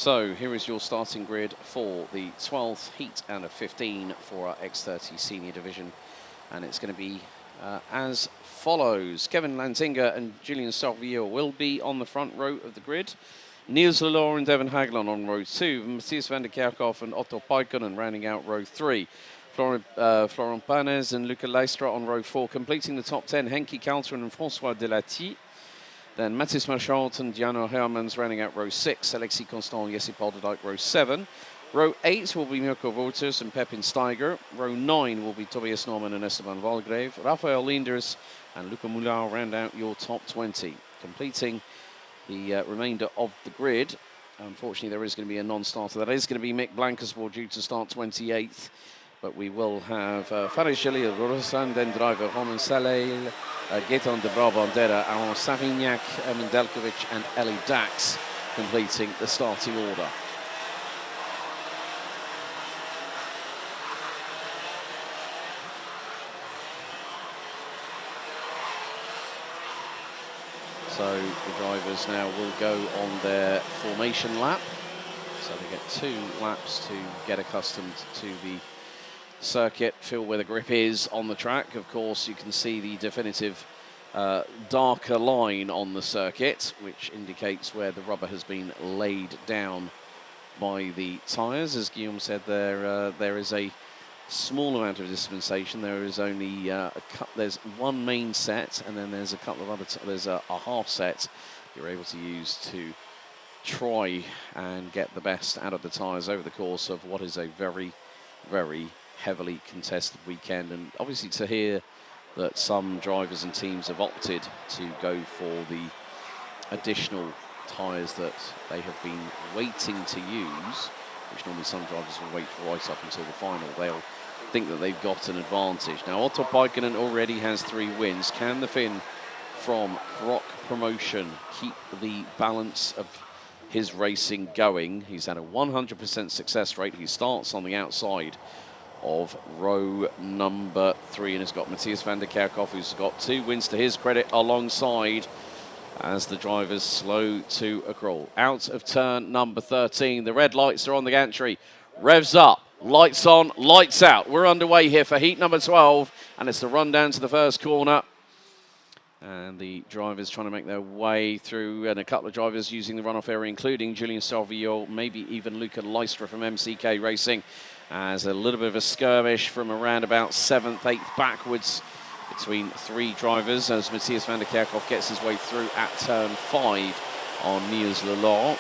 So here is your starting grid for the 12th heat and a 15 for our X30 senior division. And it's going to be as follows. Kevin Lantinga and Julian Salvio will be on the front row of the grid. Niels Lelor and Devon Hagelin on row 2. Matthias van der Kerkhoff and Otto Paikkonen rounding out row 3. Florent Panes and Luca Leistra on row 4. Completing the top 10, Henki Kalteren and François Delati. Then Mathis Marchand and Diano Hermans rounding out row 6. Alexis Constant and Jesse Polderdijk row 7. Row 8 will be Mirko Wouters and Pepin Steiger. Row 9 will be Tobias Norman and Esteban Valgrave. Rafael Linders and Luca Moulin round out your top 20. Completing the remainder of the grid. Unfortunately, there is going to be a non-starter. That is going to be Mick Blankerspoor, due to start 28th. But we will have Farid Jalil, Rosan, then driver Roman Saleh, Gaetan de Brabandera, Aaron Savignac, Mendelkovic and Eli Dax completing the starting order. So the drivers now will go on their formation lap. So they get 2 laps to get accustomed to the circuit, feel where the grip is on the track. Of course, you can see the definitive darker line on the circuit, which indicates where the rubber has been laid down by the tyres. As Guillaume said, there is a small amount of dispensation. There is only there's one main set, and then there's a couple of other. There's a half set you're able to use to try and get the best out of the tyres over the course of what is a very, very heavily contested weekend. And obviously to hear that some drivers and teams have opted to go for the additional tyres that they have been waiting to use, which normally some drivers will wait for right up until the final, they'll think that they've got an advantage. Now Otto Paikkonen already has 3 wins. Can the Finn from Rock Promotion keep the balance of his racing going? He's had a 100% success rate. He starts on the outside of row number 3 and has got Matthias van der Kerkhoff, who's got 2 wins to his credit, alongside as the drivers slow to a crawl. Out of turn number 13, the red lights are on the gantry. Revs up, lights on, lights out. We're underway here for heat number 12, and it's the run down to the first corner. And the drivers trying to make their way through, and a couple of drivers using the runoff area, including Julian Salvio, maybe even Luca Leistra from MCK Racing, as a little bit of a skirmish from around about 7th, 8th backwards between 3 drivers, as Matthias van der Kerkhoff gets his way through at turn 5 on Niels Lelor,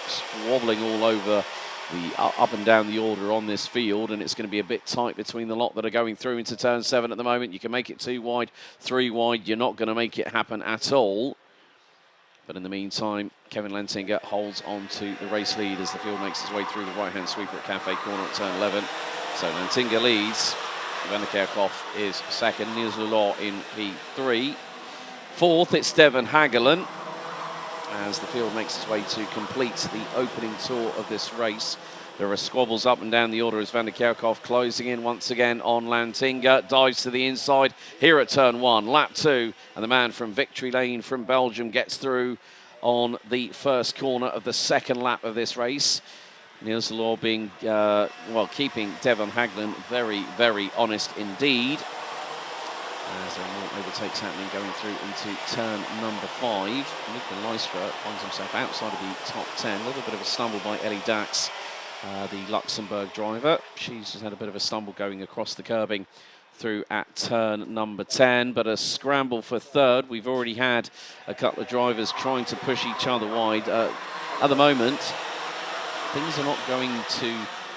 wobbling all over the up and down the order on this field, and it's going to be a bit tight between the lot that are going through into turn 7 at the moment. You can make it 2 wide, 3 wide. You're not going to make it happen at all. But in the meantime, Kevin Lantinga holds on to the race lead as the field makes its way through the right-hand sweeper at Cafe Corner at turn 11. So Lantinga leads. Van der Kerkhoff is 2nd. Niels Lelor in P3. 4th, it's Devon Hagelin, as the field makes its way to complete the opening tour of this race. There are squabbles up and down the order as Van der Kerkhoff closing in once again on Lantinga. Dives to the inside here at turn 1, lap 2. And the man from Victory Lane from Belgium gets through on the first corner of the 2nd lap of this race. Niels Lelor being, keeping Devon Hagelin very, very honest indeed. As there are more overtakes happening going through into turn number 5. Luca Leistra finds himself outside of the top 10. A little bit of a stumble by Eli Dax, the Luxembourg driver. She's just had a bit of a stumble going across the curbing through at turn number 10, but a scramble for 3rd. We've already had a couple of drivers trying to push each other wide. At the moment, things are not going to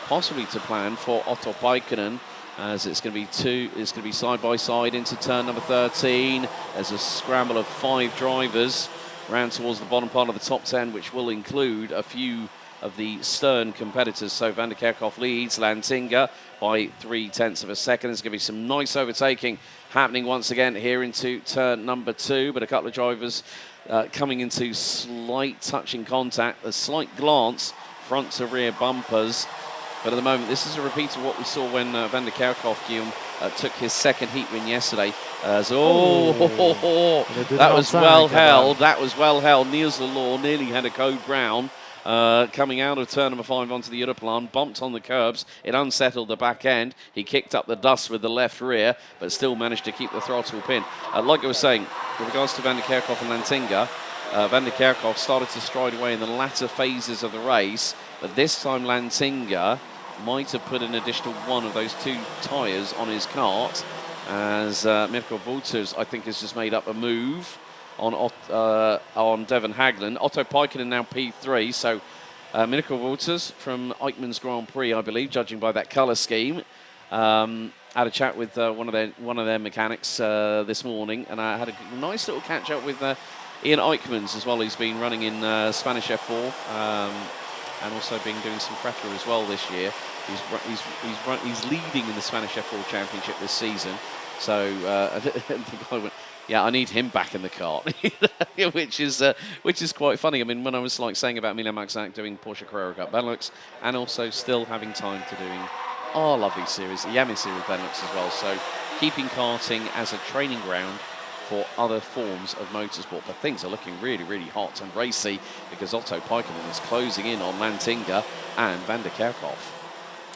possibly to plan for Otto Paikkonen, as it's going to be side by side into turn number 13. There's a scramble of 5 drivers round towards the bottom part of the top 10, which will include a few of the stern competitors. So Van der Kerkhoff leads Lantinga by 0.3 of a second. There's going to be some nice overtaking happening once again here into turn number 2, but a couple of drivers coming into slight touching contact, a slight glance, front to rear bumpers. But at the moment, this is a repeat of what we saw when Van der Kerkhoff, Guillaume, took his 2nd heat win yesterday. That was well held. That was well held. Niels Lelor nearly had a code brown coming out of turn number 5 onto the Europlan, bumped on the curbs. It unsettled the back end. He kicked up the dust with the left rear, but still managed to keep the throttle pin. Like I was saying, with regards to Van der Kerkhoff and Lantinga, Van der Kerkhoff started to stride away in the latter phases of the race, but this time Lantinga might have put an additional one of those 2 tyres on his kart, as Mirko Wouters, I think, has just made up a move on Devon Hagland. Otto Paikkonen now P3, so Mirko Wouters from Eichmann's Grand Prix, I believe, judging by that colour scheme. Had a chat with one of their mechanics this morning, and I had a nice little catch up with Ian Eichmann's as well. He's been running in Spanish F4 and also been doing some prepper as well this year. He's leading in the Spanish F4 Championship this season. So the guy went, yeah, I need him back in the kart, which is quite funny. I mean, when I was like saying about Milan Maxak doing Porsche Carrera Cup Benelux, and also still having time to doing our lovely series, the Yami Series Benelux as well. So keeping karting as a training ground for other forms of motorsport. But things are looking really, really hot and racy because Otto Paikkonen is closing in on Lantinga and Van der Kerkhoff.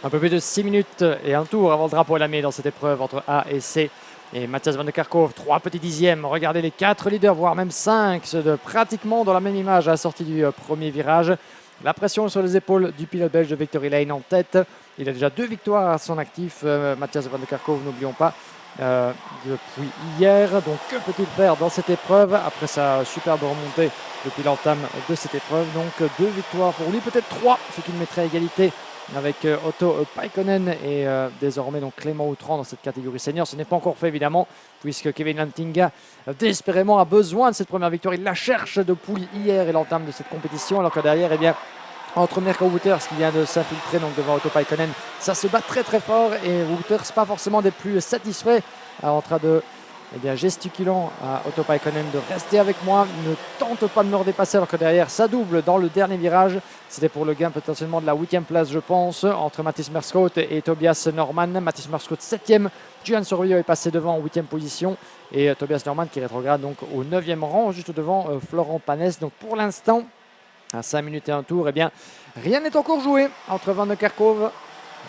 Un peu plus de 6 minutes et un tour avant le drapeau à la mai dans cette épreuve entre A et C. Et Matthias Van der Kerkhoff, 3 petits dixièmes. Regardez les 4 leaders, voire même 5, pratiquement dans la même image à la sortie du premier virage. La pression sur les épaules du pilote belge de Victory Lane en tête. Il a déjà 2 victoires à son actif, Matthias Van der Kerkhoff, n'oublions pas, depuis hier. Donc que peut-il faire dans cette épreuve après sa superbe remontée depuis l'entame de cette épreuve? Donc 2 victoires pour lui, peut-être 3, ce qui le mettrait à égalité avec Otto Paikkonen et désormais donc Clément Outran dans cette catégorie senior. Ce n'est pas encore fait évidemment, puisque Kevin Lantinga désespérément a besoin de cette première victoire. Il la cherche depuis hier et l'entame de cette compétition, alors que derrière, eh bien, entre Mirko Wouters qui vient de s'infiltrer donc devant Otto Paikkonen, ça se bat très très fort et Wouters pas forcément des plus satisfaits, en train de gesticulant à Otto Paikkonen de rester avec moi, ne tente pas de me redépasser, alors que derrière ça double dans le dernier virage. C'était pour le gain potentiellement de la 8e place, je pense, entre Mathis Merskot et Tobias Norman. Mathis Merskot 7e, Juan Sorvillo est passé devant en 8e position et Tobias Norman qui rétrograde donc au 9e rang, juste devant Florent Panès. Donc pour l'instant, à 5 minutes et un tour, eh bien, rien n'est encore joué entre Van der Kerkhoff,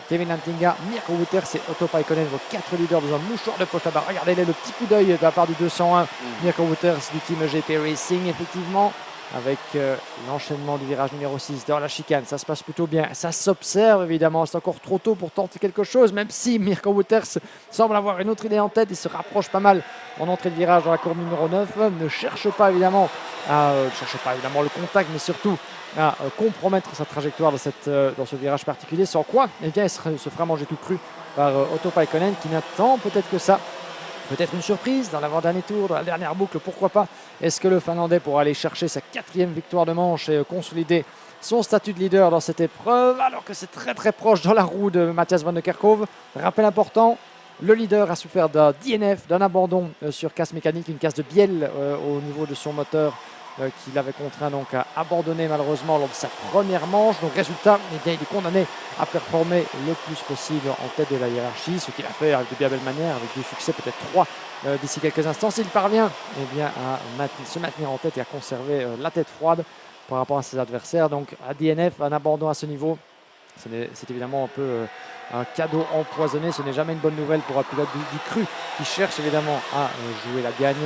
Kevin Lantinga, Mirko Wouters et Otto Paikkonen, vos 4 leaders dans un mouchoir de poche là-bas. Regardez-les, le petit coup d'œil de la part du 201, Mirko Wouters du team GP Racing, effectivement, avec l'enchaînement du virage numéro 6 dans la chicane. Ça se passe plutôt bien. Ça s'observe, évidemment. C'est encore trop tôt pour tenter quelque chose, même si Mirko Wouters semble avoir une autre idée en tête. Il se rapproche pas mal en entrée de virage dans la courbe numéro 9. Ne cherche pas évidemment le contact, mais surtout à compromettre sa trajectoire dans ce virage particulier, sans quoi eh bien, il se fera manger tout cru par Otto Paikkonen, qui n'attend peut-être que ça. Peut-être une surprise dans l'avant-dernier tour, dans la dernière boucle, pourquoi pas. Est-ce que le Finlandais pourra aller chercher sa 4e victoire de manche et consolider son statut de leader dans cette épreuve, alors que c'est très très proche dans la roue de Matthias Van der Kerkhoff. Rappel important, le leader a souffert d'un DNF, d'un abandon sur casse mécanique, une casse de bielle au niveau de son moteur, qui l'avait contraint donc à abandonner malheureusement lors de sa première manche. Donc résultat, eh bien, il est condamné à performer le plus possible en tête de la hiérarchie, ce qu'il a fait avec de bien belles manières, avec du succès, peut-être 3 d'ici quelques instants. S'il parvient eh bien, à se maintenir en tête et à conserver la tête froide par rapport à ses adversaires. Donc un DNF, un abandon à ce niveau, c'est évidemment un peu un cadeau empoisonné. Ce n'est jamais une bonne nouvelle pour un pilote du cru qui cherche évidemment à jouer la gagne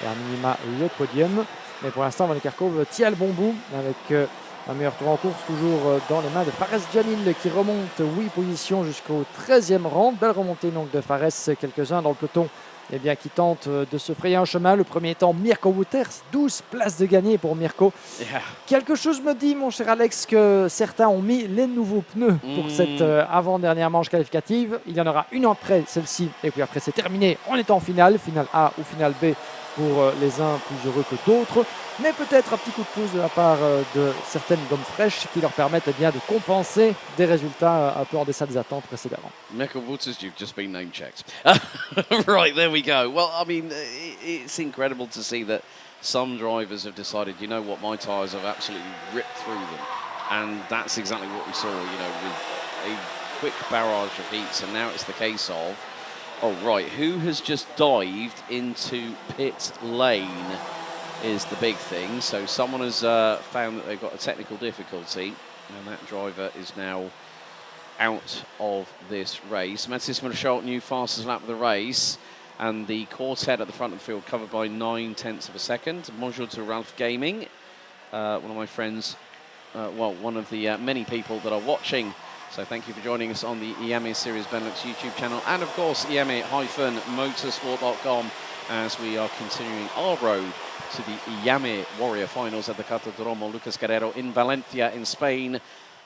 et à minima le podium. Mais pour l'instant, Van der Kerkhoff tient le bon bout avec un meilleur tour en course, toujours dans les mains de Fares Gianil qui remonte 8 positions jusqu'au 13e rang. Belle remontée donc de Fares, quelques-uns dans le peloton eh bien, qui tentent de se frayer un chemin. Le premier étant Mirko Wouters, 12 places de gagné pour Mirko. Yeah. Quelque chose me dit, mon cher Alex, que certains ont mis les nouveaux pneus pour cette avant-dernière manche qualificative. Il y en aura une après celle-ci, et puis après c'est terminé. On est en finale A ou finale B pour les uns plus heureux que d'autres, mais peut-être un petit coup de pouce de la part de certaines gommes fraîches qui leur permettent eh bien, de compenser des résultats un peu en deçà des attentes précédemment. Mirko Wouters, you've just been name-checked. Right, there we go. Well, I mean, it's incredible to see that some drivers have decided, you know what, my tyres have absolutely ripped through them. And that's exactly what we saw, you know, with a quick barrage of heats, and now it's the case of, oh, right, who has just dived into pit lane? is the big thing. So someone has found that they've got a technical difficulty, and that driver is now out of this race. Matthias Marchalt, new fastest lap of the race, and the quartet at the front of the field covered by 9/10 of a second. Bonjour to Ralph Gaming, one of my friends, well, one of the many people that are watching. So thank you for joining us on the IAME Series Benelux YouTube channel, and of course IAME-motorsport.com, as we are continuing our road to the IAME Warrior Finals at the Cartódromo Lucas Guerrero in Valencia in Spain.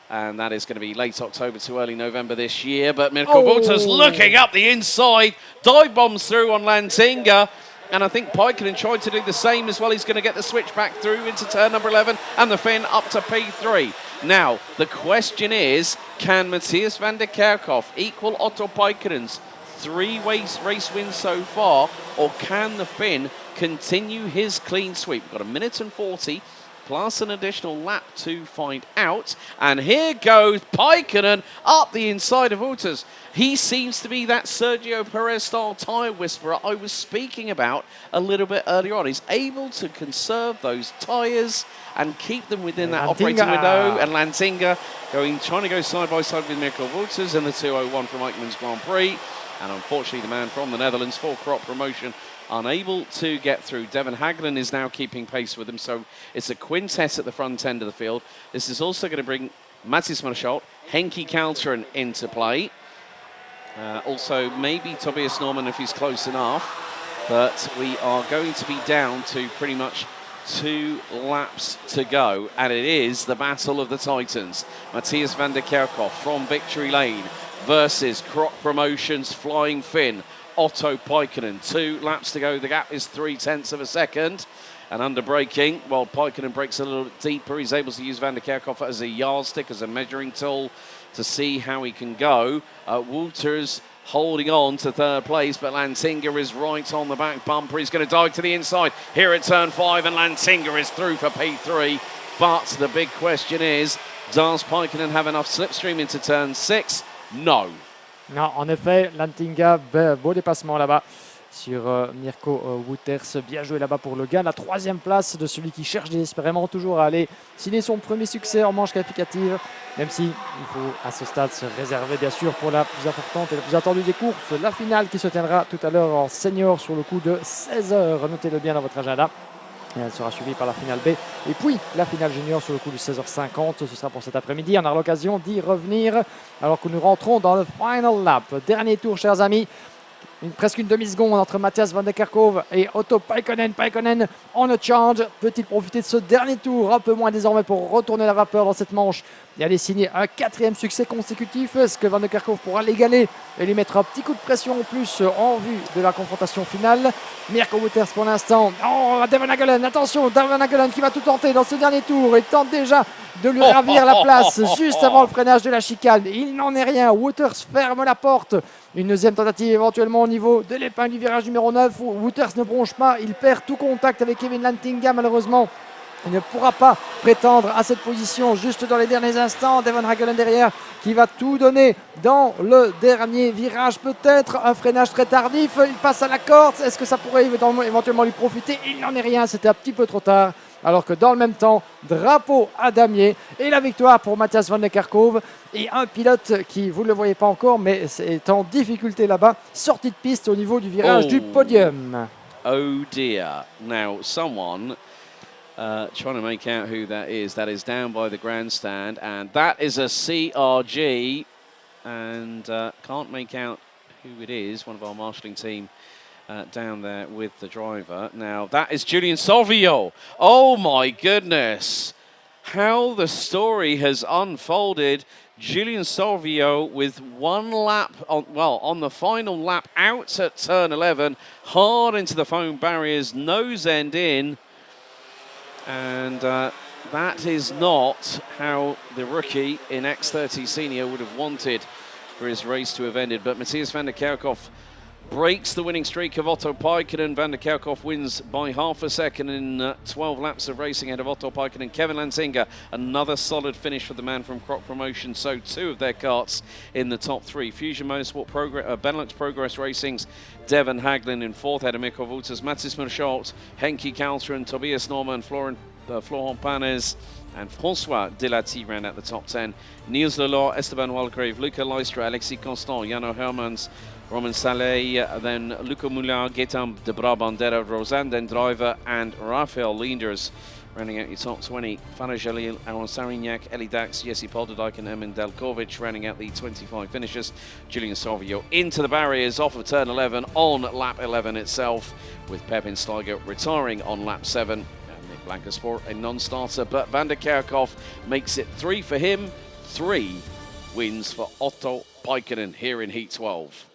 And that is going to be late October to early November this year. But Mirko Bouta's looking up the inside, dive bombs through on Lantinga. And I think Paikkonen tried to do the same as well. He's going to get the switch back through into turn number 11 and the Finn up to P3. Now, the question is, can Matthias van der Kerkhoff equal Otto Paikkonen's 3 race wins so far, or can the Finn continue his clean sweep? We've got 1 minute and 40 plus an additional lap to find out. And here goes Paikkonen up the inside of Wouters. He seems to be that Sergio Perez-style tyre whisperer I was speaking about a little bit earlier on. He's able to conserve those tyres and keep them within that operating window. And Lantinga trying to go side by side with Mirko Wouters in the 201 from Eichmann's Grand Prix. And unfortunately, the man from the Netherlands, full crop promotion, unable to get through. Devon Hagland is now keeping pace with him, so it's a quintet at the front end of the field. This is also going to bring Matthias Marchalt, Henki Kalteren into play. Also, maybe Tobias Norman if he's close enough. But we are going to be down to pretty much 2 laps to go, and it is the battle of the Titans. Matthias van der Kerkhoff from Victory Lane versus Croc Promotions Flying Finn, Otto Paikkonen. 2 laps to go. The gap is 3/10 of a second. And under braking, while Paikkonen brakes a little bit deeper, he's able to use van der Kerkhoff as a yardstick, as a measuring tool to see how he can go. Wouters holding on to 3rd place, but Lantinga is right on the back bumper. He's going to dive to the inside here at turn 5, and Lantinga is through for P3. But the big question is, does Paikkonen have enough slipstream into turn 6? No. Non, en effet, Lantinga, beau dépassement là-bas sur Mirko Wouters. Bien joué là-bas pour le gars. La 3e place de celui qui cherche désespérément toujours à aller signer son premier succès en manche qualificative. Même si il faut à ce stade se réserver bien sûr pour la plus importante et la plus attendue des courses, la finale qui se tiendra tout à l'heure en senior sur le coup de 16h. Notez-le bien dans votre agenda. Et elle sera suivie par la finale B. Et puis la finale junior sur le coup de 16h50. Ce sera pour cet après-midi. On aura l'occasion d'y revenir alors que nous rentrons dans le final lap. Dernier tour, chers amis. Presque une demi-seconde entre Matthias van der Kerkhoff et Otto Paikkonen. Paikkonen on a change. Peut-il profiter de ce dernier tour? Un peu moins désormais pour retourner la vapeur dans cette manche et aller signer un 4e succès consécutif. Est-ce que van der Kerkhoff pourra l'égaler et lui mettre un petit coup de pression en plus en vue de la confrontation finale? Mirko Wouters pour l'instant. Oh, Devon Hagland, attention, Devon Hagland qui va tout tenter dans ce dernier tour. Il tente déjà de lui ravir la place juste avant le freinage de la chicane. Il n'en est rien. Wouters ferme la porte. Une 2e tentative éventuellement au niveau de l'épingle du virage numéro 9. Wouters ne bronche pas. Il perd tout contact avec Kevin Lantinga malheureusement. Il ne pourra pas prétendre à cette position juste dans les derniers instants. Devon Hagland derrière qui va tout donner dans le dernier virage. Peut-être un freinage très tardif. Il passe à la corde. Est-ce que ça pourrait éventuellement lui profiter? Il n'en est rien. C'était un petit peu trop tard. Alors que dans le même temps, drapeau à damier et la victoire pour Matthias van der Kerkhoff. Et un pilote qui, vous ne le voyez pas encore, mais est en difficulté là-bas, sortie de piste au niveau du virage du podium. Oh dear. Now, someone trying to make out who that is. That is down by the grandstand, and that is a CRG, and can't make out who it is. One of our marshalling team down there with the driver. Now, that is Julian Salvio. Oh my goodness. How the story has unfolded. Julian Salvio with 1 lap, on the final lap out at turn 11, hard into the foam barriers, nose end in. And that is not how the rookie in X30 Senior would have wanted for his race to have ended. But Matthias van der Kerkhoff breaks the winning streak of Otto Paikkonen. Van der Kerkhoff wins by half a second in 12 laps of racing ahead of Otto Paikkonen. Kevin Lanzinga, another solid finish for the man from Croc Promotion. So 2 of their karts in the top 3. Fusion Motorsport, Benelux Progress Racing's Devon Haglin in 4th, ahead of Mikko Wouters, Mathis Merschalt, Henki Kaltren, Tobias Norman, Florent Panes, and François Delati ran at the top 10. Niels Lelor, Esteban Walgrave, Luca Leistra, Alexis Constant, Jano Hermans, Roman Saleh, then Luca Moulin, Gaetan de Brabandera, Rosanne Den Driver, and Raphael Leenders rounding out your top 20. Fana Jalil, Aaron Sarignac, Eli Dax, Jesse Polderdijk, and Emin Delkovic rounding out the 25 finishers. Julian Salvio into the barriers off of turn 11 on lap 11 itself, with Pepin Steiger retiring on lap 7. And Nick Blankensport, a non-starter, but Van der Kerkhoff makes it 3 for him, 3 wins for Otto Paikkonen here in Heat 12.